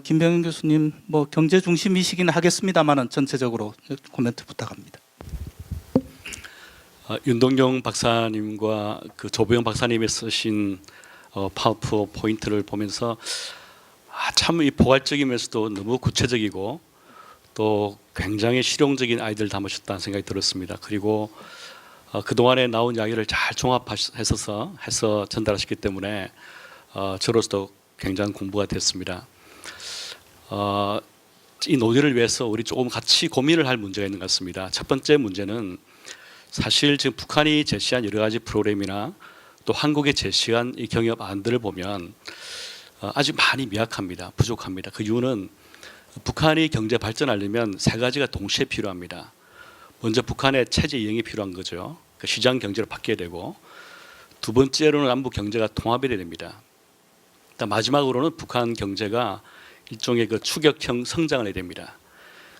김병현 교수님, 경제 중심이시긴 하겠습니다만은 전체적으로 코멘트 부탁합니다. 윤동경 박사님과 그 조부영 박사님이 쓰신 파워포인트를 보면서 참 이 포괄적이면서도 너무 구체적이고 또 굉장히 실용적인 아이디어를 담으셨다는 생각이 들었습니다. 그리고 그동안에 나온 이야기를 잘 종합해서 전달하셨기 때문에 저로서도 굉장한 공부가 됐습니다. 이 논의를 위해서 우리 조금 같이 고민을 할 문제가 있는 것 같습니다. 첫 번째 문제는 사실 지금 북한이 제시한 여러 가지 프로그램이나 또 한국에 제시한 이 경협안들을 보면 아직 많이 미약합니다. 부족합니다. 그 이유는 북한이 경제 발전하려면 세 가지가 동시에 필요합니다. 먼저 북한의 체제 이행이 필요한 거죠. 그 시장 경제로 바뀌어야 되고, 두 번째로는 남북 경제가 통합이 됩니다. 마지막으로는 북한 경제가 일종의 그 추격형 성장을 해야 됩니다.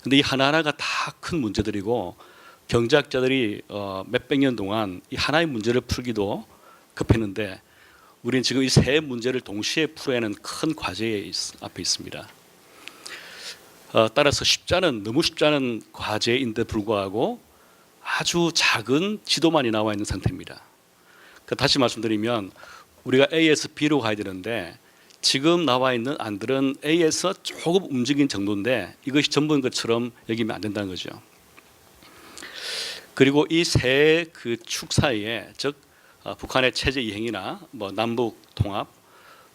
근데 이 하나하나가 다 큰 문제들이고 경제학자들이 몇백 년 동안 이 하나의 문제를 풀기도 급했는데 우리는 지금 이 세 문제를 동시에 풀어야 하는 큰 과제 앞에 있습니다. 따라서 너무 쉽지 않은 과제인데 불구하고 아주 작은 지도만이 나와 있는 상태입니다. 다시 말씀드리면 우리가 A에서 B로 가야 되는데 지금 나와 있는 안들은 A에서 조금 움직인 정도인데 이것이 전부인 것처럼 여기면 안 된다는 거죠. 그리고 이 세 그 축 사이에, 즉 북한의 체제 이행이나 남북 통합,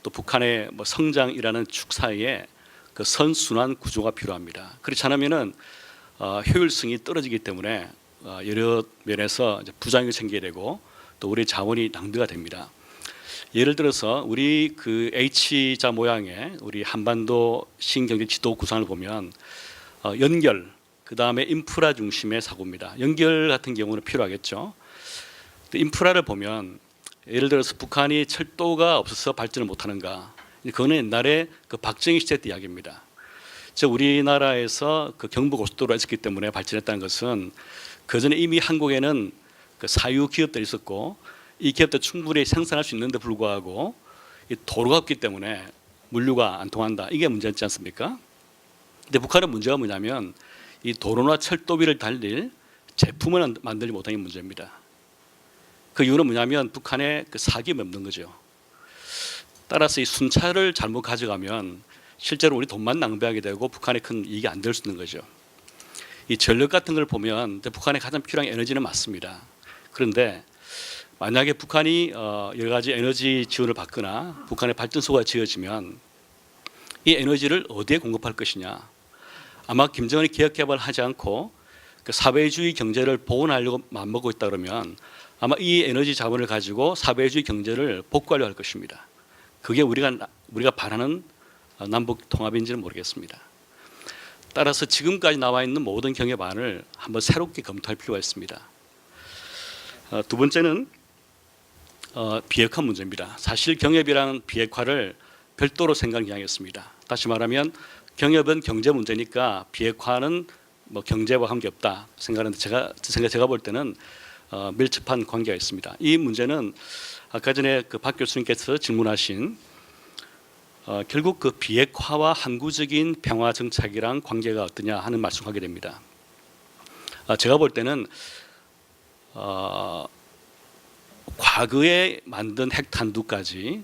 또 북한의 성장이라는 축 사이에 그 선순환 구조가 필요합니다. 그렇지 않으면은 효율성이 떨어지기 때문에 여러 면에서 이제 부작용이 생기게 되고 또 우리 자원이 낭비가 됩니다. 예를 들어서 우리 그 H자 모양의 우리 한반도 신경제 지도 구상을 보면 연결, 그 다음에 인프라 중심의 사고입니다. 연결 같은 경우는 필요하겠죠. 인프라를 보면 예를 들어서 북한이 철도가 없어서 발전을 못하는가? 그거는 옛날에 그 박정희 시대 때 이야기입니다. 즉 우리나라에서 그 경부고속도로가 있었기 때문에 발전했다는 것은 그 전에 이미 한국에는 그 사유 기업들이 있었고 이 기업들 충분히 생산할 수 있는데 불구하고 이 도로가 없기 때문에 물류가 안 통한다. 이게 문제였지 않습니까? 근데 북한의 문제가 뭐냐면 이 도로나 철도 위를 달릴 제품을 만들지 못하는 게 문제입니다. 그 이유는 뭐냐면 북한에 그 사기업이 없는 거죠. 따라서 이 순차를 잘못 가져가면 실제로 우리 돈만 낭비하게 되고 북한에 큰 이익이 안 될 수 있는 거죠. 이 전력 같은 걸 보면 북한에 가장 필요한 에너지는 맞습니다. 그런데 만약에 북한이 여러 가지 에너지 지원을 받거나 북한의 발전소가 지어지면 이 에너지를 어디에 공급할 것이냐. 아마 김정은이 개혁개발을 하지 않고 그 사회주의 경제를 보존하려고 맘먹고 있다 그러면 아마 이 에너지 자원을 가지고 사회주의 경제를 복구하려고 할 것입니다. 그게 우리가 바라는 남북 통합인지는 모르겠습니다. 따라서 지금까지 나와 있는 모든 경협안을 한번 새롭게 검토할 필요가 있습니다. 두 번째는 비핵화 문제입니다. 사실 경협이라는 비핵화를 별도로 생각해야겠습니다. 다시 말하면 경협은 경제 문제니까 비핵화는 경제와 관계없다 생각하는데 제가 볼 때는 밀접한 관계가 있습니다. 이 문제는 아까 전에 그 박 교수님께서 질문하신 결국 그 비핵화와 항구적인 평화 정착이랑 관계가 어떠냐 하는 말씀하게 됩니다. 제가 볼 때는 과거에 만든 핵탄두까지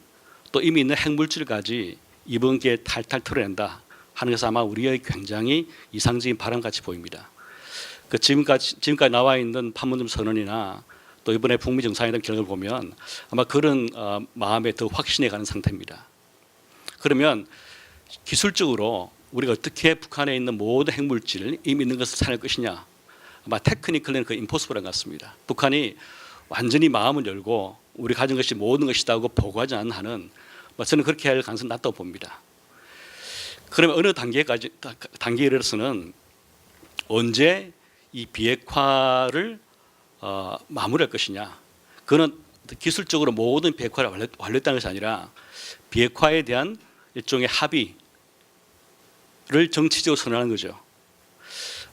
또 이미 있는 핵물질까지 이번 기회에 탈탈 털어낸다 하는 것은 아마 우리의 굉장히 이상적인 바람같이 보입니다. 그 지금까지 나와 있는 판문점 선언이나 또 이번에 북미 정상회담 결과를 보면 아마 그런 마음에 더 확신해 가는 상태입니다. 그러면 기술적으로 우리가 어떻게 북한에 있는 모든 핵물질 이미 있는 것을 살릴 것이냐, 아마 테크니컬은 그 임포스블한 것 같습니다. 북한이 완전히 마음을 열고 우리 가진 것이 모든 것이다고 보고하지 않는 한은 저는 그렇게 할 가능성이 낮다고 봅니다. 그러면 어느 단계에 이르러서는 언제 이 비핵화를 마무리할 것이냐. 그거는 기술적으로 모든 비핵화를 완료했다는 것이 아니라 비핵화에 대한 일종의 합의를 정치적으로 선언하는 거죠.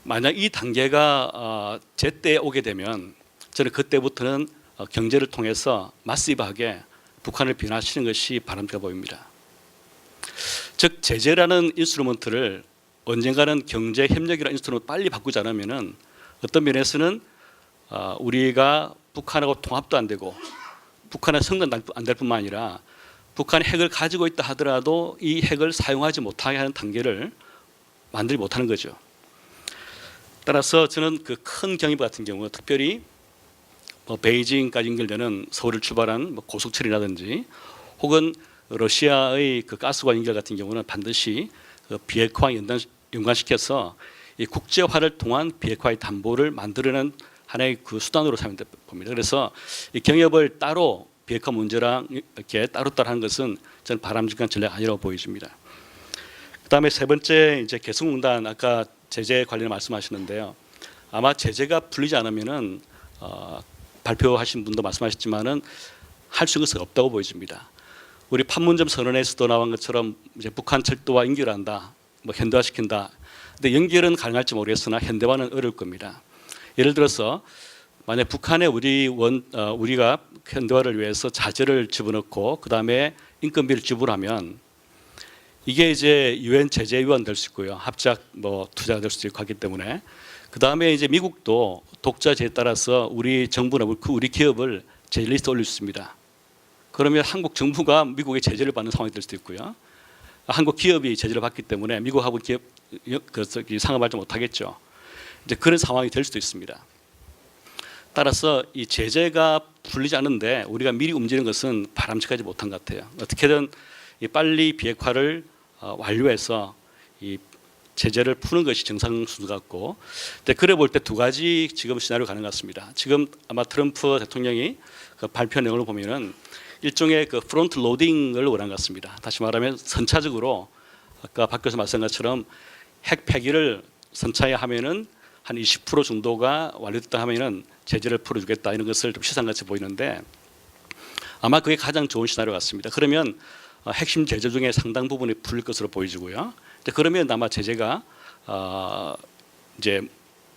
만약 이 단계가 제때에 오게 되면 저는 그때부터는 경제를 통해서 마시브하게 북한을 변화시키는 것이 바람직해 보입니다. 즉 제재라는 인스트루먼트를 언젠가는 경제 협력이라는 인스트루먼트 빨리 바꾸지 않으면은 어떤 면에서는 우리가 북한하고 통합도 안 되고 북한의 성장도 안 될 뿐만 아니라 북한이 핵을 가지고 있다 하더라도 이 핵을 사용하지 못하게 하는 단계를 만들지 못하는 거죠. 따라서 저는 그 큰 경협 같은 경우 특별히 베이징까지 연결되는 서울을 출발한 고속철이라든지 혹은 러시아의 그 가스관 연결 같은 경우는 반드시 그 비핵화 연관시켜서 이 국제화를 통한 비핵화의 담보를 만들어내는 하나의 그 수단으로 사용된다 봅니다. 그래서 이 경협을 따로 비핵화 문제랑 이렇게 따로따로 하는 것은 저는 바람직한 전략 아니라고 보여집니다. 그다음에 세 번째 이제 개성공단 아까 제재 관련 말씀하시는데요. 아마 제재가 풀리지 않으면은 발표하신 분도 말씀하셨지만은 할 수 있는 것은 없다고 보여집니다. 우리 판문점 선언에서도 나온 것처럼 이제 북한 철도와 연결한다, 현대화시킨다. 근데 연결은 가능할지 모르겠으나 현대화는 어려울 겁니다. 예를 들어서 만약 북한에 우리가 현대화를 위해서 자재를 집어넣고 그 다음에 인건비를 지불하면 이게 이제 유엔 제재 위반 될 수 있고요. 합작 투자가 될 수도 있고 하기 때문에 그 다음에 이제 미국도 독자제에 따라서 우리 정부나 우리 기업을 제재 리스트에 올릴 수 있습니다. 그러면 한국 정부가 미국의 제재를 받는 상황이 될 수도 있고요. 한국 기업이 제재를 받기 때문에 미국하고 기업 상업하지 못하겠죠. 이제 그런 상황이 될 수도 있습니다. 따라서 이 제재가 풀리지 않는데 우리가 미리 움직이는 것은 바람직하지 못한 것 같아요. 어떻게든 빨리 비핵화를 완료해서 이 제재를 푸는 것이 정상 순서 같고, 그래 볼 때 두 가지 지금 시나리오 가능한 것 같습니다. 지금 아마 트럼프 대통령이 그 발표 내용을 보면은 일종의 그 프론트 로딩을 원한 것 같습니다. 다시 말하면 선차적으로 아까 박 교수 말씀한 것처럼 핵 폐기를 선차에 하면은 한 20% 정도가 완료됐다 하면은 제재를 풀어주겠다 이런 것을 좀 시상같이 보이는데 아마 그게 가장 좋은 시나리오 같습니다. 그러면 핵심 제재 중에 상당 부분이 풀릴 것으로 보여지고요. 그러면 아마 제재가 이제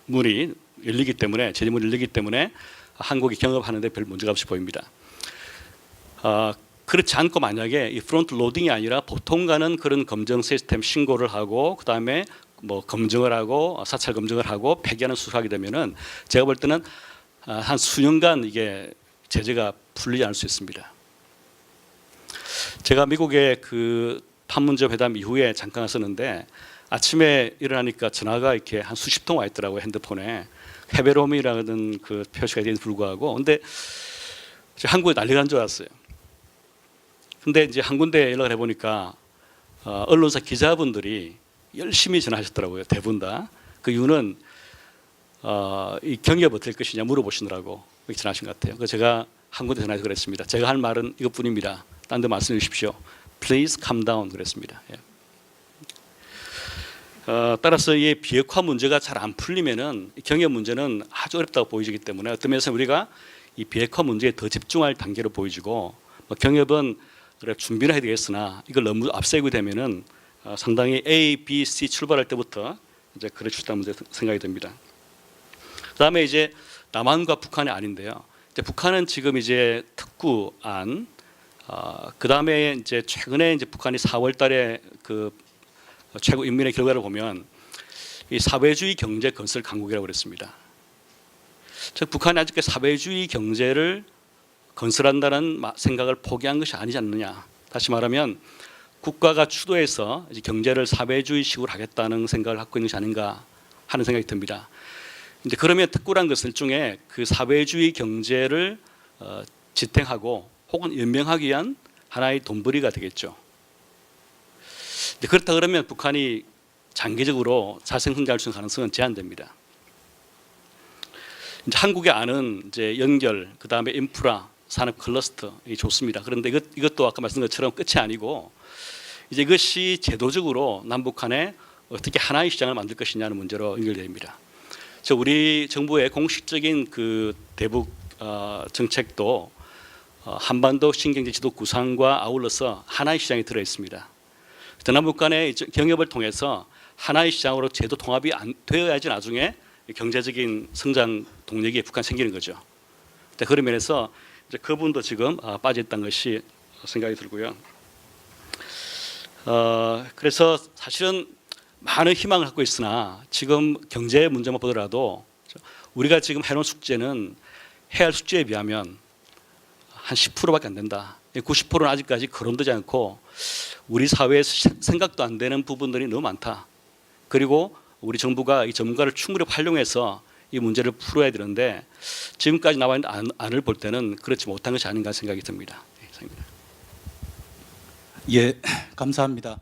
문이 열리기 때문에 제재 문이 열리기 때문에 한국이 경협하는데 별 문제가 없이 보입니다. 그렇지 않고 만약에 이 프론트 로딩이 아니라 보통 가는 그런 검증 시스템 신고를 하고 그 다음에 검증을 하고 사찰 검증을 하고 폐기하는 수술을 하게 되면은 제가 볼 때는 한 수년간 이게 제재가 풀리지 않을 수 있습니다. 제가 미국의 그 판문점 회담 이후에 잠깐 갔었는데 아침에 일어나니까 전화가 이렇게 한 수십 통 와 있더라고요. 핸드폰에 헤베롬이라는 그 표시가 되는데 불구하고 근데 한국에 난리가 난 줄 알았어요. 근데 이제 한 군데 연락을 해보니까 언론사 기자분들이 열심히 전화하셨더라고요. 대부분 다. 그 이유는 이 경협 어떨 것이냐 물어보시느라고 전화하신 것 같아요. 그래서 제가 한 군데 전화해서 그랬습니다. 제가 할 말은 이것뿐입니다. 딴 데 말씀해 주십시오. Please calm down 그랬습니다. 예. 따라서 이 비핵화 문제가 잘 안 풀리면은 경협 문제는 아주 어렵다고 보여지기 때문에 어떤 면에서 우리가 이 비핵화 문제에 더 집중할 단계로 보여지고 경협은 그래 준비를 해야 되겠으나 이걸 너무 앞세우게 되면은 상당히 A, B, C 출발할 때부터 이제 그럴 수 있다는 문제 생각이 듭니다. 그다음에 이제 남한과 북한이 아닌데요. 이제 북한은 지금 이제 특구안 그다음에 이제 최근에 이제 북한이 4월달에 그 최고 인민의 결과를 보면 이 사회주의 경제 건설 강국이라고 그랬습니다. 즉 북한이 아직까지 사회주의 경제를 건설한다는 생각을 포기한 것이 아니지 않느냐. 다시 말하면 국가가 주도해서 이제 경제를 사회주의식으로 하겠다는 생각을 갖고 있는 것이 아닌가 하는 생각이 듭니다. 이제 그러면 특구란 것은 일종의 그 사회주의 경제를 지탱하고 혹은 연명하기 위한 하나의 돈벌이가 되겠죠. 그렇다 그러면 북한이 장기적으로 자생성장할 수 있는 가능성은 제한됩니다. 이제 한국에 아는 이제 연결, 그 다음에 인프라, 산업 클러스터 이 좋습니다. 그런데 이것도 아까 말씀드린 것처럼 끝이 아니고 이제 이것이 제도적으로 남북한에 어떻게 하나의 시장을 만들 것이냐는 문제로 연결됩니다. 우리 정부의 공식적인 그 대북 정책도 한반도 신경제 지도 구상과 아울러서 하나의 시장에 들어 있습니다. 남북 간의 경협을 통해서 하나의 시장으로 제도 통합이 되어야지 나중에 경제적인 성장 동력이 북한 생기는 거죠. 그런 면에서 이제 그 부분도 지금 빠져 있다는 것이 생각이 들고요. 그래서 사실은 많은 희망을 갖고 있으나 지금 경제 문제만 보더라도 우리가 지금 해놓은 숙제는 해야 할 숙제에 비하면 한 10%밖에 안 된다. 90%는 아직까지 거론되지 않고 우리 사회에서 생각도 안 되는 부분들이 너무 많다. 그리고 우리 정부가 이 전문가를 충분히 활용해서 이 문제를 풀어야 되는데 지금까지 나와 있는 안을 볼 때는 그렇지 못한 것이 아닌가 생각이 듭니다. 예, 감사합니다.